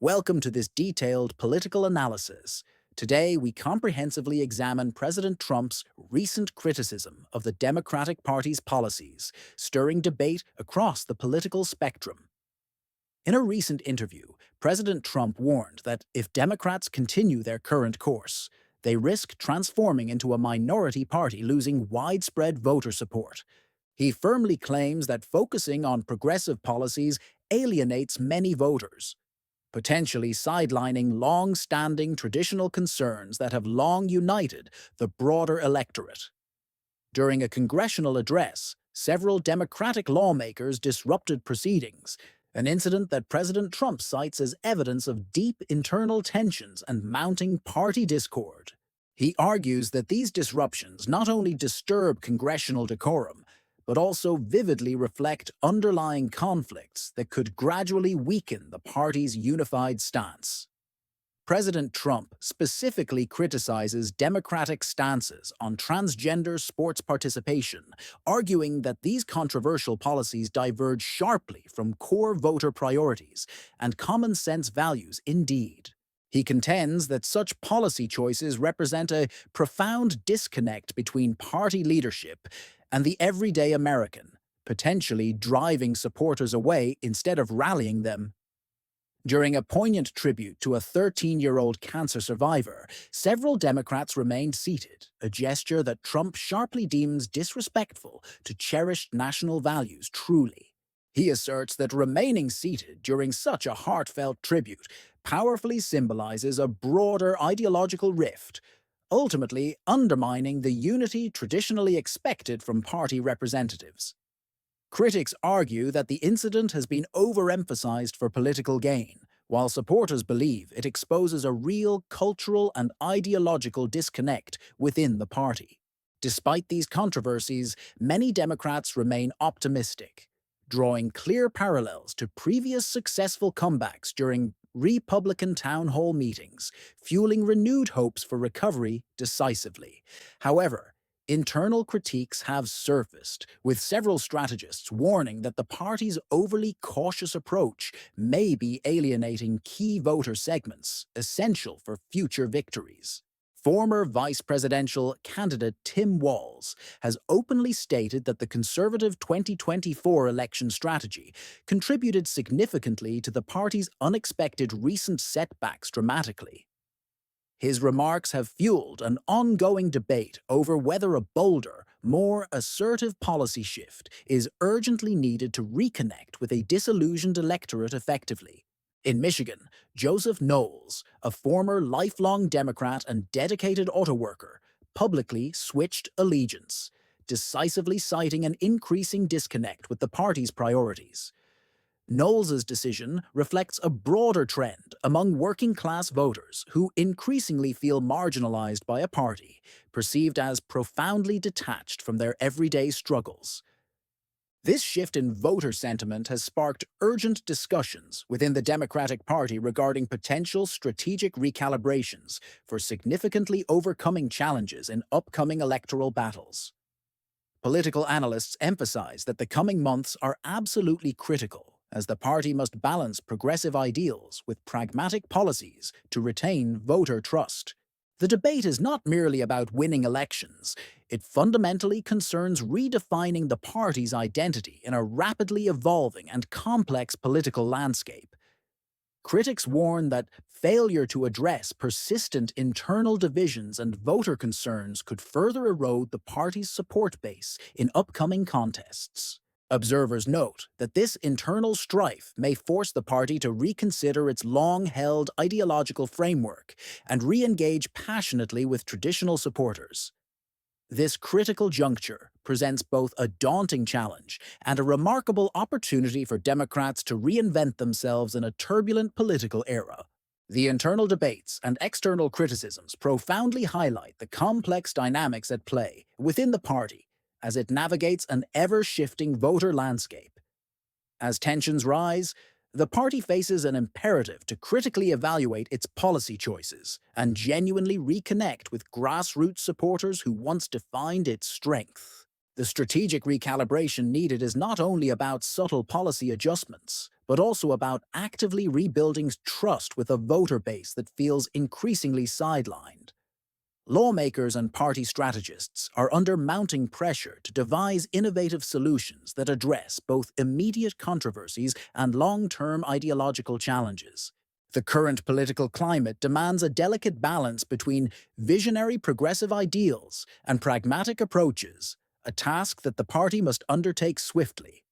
Welcome to this detailed political analysis. Today, we comprehensively examine President Trump's recent criticism of the Democratic Party's policies, stirring debate across the political spectrum. In a recent interview, President Trump warned that if Democrats continue their current course, they risk transforming into a minority party losing widespread voter support. He firmly claims that focusing on progressive policies alienates many voters, potentially sidelining long-standing traditional concerns that have long united the broader electorate. During a congressional address, several Democratic lawmakers disrupted proceedings, an incident that President Trump cites as evidence of deep internal tensions and mounting party discord. He argues that these disruptions not only disturb congressional decorum, but also vividly reflect underlying conflicts that could gradually weaken the party's unified stance. President Trump specifically criticizes Democratic stances on transgender sports participation, arguing that these controversial policies diverge sharply from core voter priorities and common-sense values indeed. He contends that such policy choices represent a profound disconnect between party leadership and the everyday American, potentially driving supporters away instead of rallying them. During a poignant tribute to a 13-year-old cancer survivor, several Democrats remained seated, a gesture that Trump sharply deems disrespectful to cherished national values truly. He asserts that remaining seated during such a heartfelt tribute powerfully symbolizes a broader ideological rift, ultimately undermining the unity traditionally expected from party representatives. Critics argue that the incident has been overemphasized for political gain, while supporters believe it exposes a real cultural and ideological disconnect within the party. Despite these controversies, many Democrats remain optimistic, drawing clear parallels to previous successful comebacks during Republican town hall meetings, fueling renewed hopes for recovery decisively. However, internal critiques have surfaced, with several strategists warning that the party's overly cautious approach may be alienating key voter segments essential for future victories. Former vice presidential candidate Tim Walz has openly stated that the conservative 2024 election strategy contributed significantly to the party's unexpected recent setbacks dramatically. His remarks have fueled an ongoing debate over whether a bolder, more assertive policy shift is urgently needed to reconnect with a disillusioned electorate effectively. In Michigan, Joseph Knowles, a former lifelong Democrat and dedicated auto worker, publicly switched allegiance, decisively citing an increasing disconnect with the party's priorities. Knowles's decision reflects a broader trend among working-class voters who increasingly feel marginalized by a party perceived as profoundly detached from their everyday struggles. This shift in voter sentiment has sparked urgent discussions within the Democratic Party regarding potential strategic recalibrations for significantly overcoming challenges in upcoming electoral battles. Political analysts emphasize that the coming months are absolutely critical, as the party must balance progressive ideals with pragmatic policies to retain voter trust. The debate is not merely about winning elections. It fundamentally concerns redefining the party's identity in a rapidly evolving and complex political landscape. Critics warn that failure to address persistent internal divisions and voter concerns could further erode the party's support base in upcoming contests. Observers note that this internal strife may force the party to reconsider its long-held ideological framework and re-engage passionately with traditional supporters. This critical juncture presents both a daunting challenge and a remarkable opportunity for Democrats to reinvent themselves in a turbulent political era. The internal debates and external criticisms profoundly highlight the complex dynamics at play within the party as it navigates an ever-shifting voter landscape. As tensions rise, the party faces an imperative to critically evaluate its policy choices and genuinely reconnect with grassroots supporters who once defined its strength. The strategic recalibration needed is not only about subtle policy adjustments, but also about actively rebuilding trust with a voter base that feels increasingly sidelined. Lawmakers and party strategists are under mounting pressure to devise innovative solutions that address both immediate controversies and long-term ideological challenges. The current political climate demands a delicate balance between visionary progressive ideals and pragmatic approaches, a task that the party must undertake swiftly.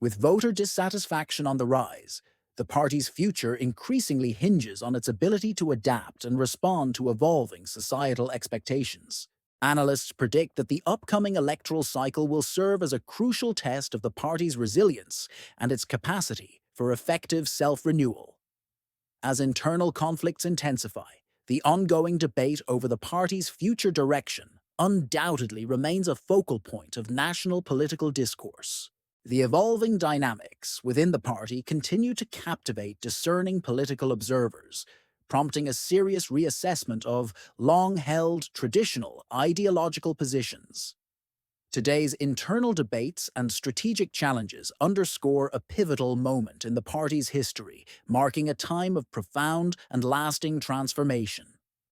With voter dissatisfaction on the rise, the party's future increasingly hinges on its ability to adapt and respond to evolving societal expectations. Analysts predict that the upcoming electoral cycle will serve as a crucial test of the party's resilience and its capacity for effective self-renewal. As internal conflicts intensify, the ongoing debate over the party's future direction undoubtedly remains a focal point of national political discourse. The evolving dynamics within the party continue to captivate discerning political observers, prompting a serious reassessment of long-held traditional ideological positions. Today's internal debates and strategic challenges underscore a pivotal moment in the party's history, marking a time of profound and lasting transformation.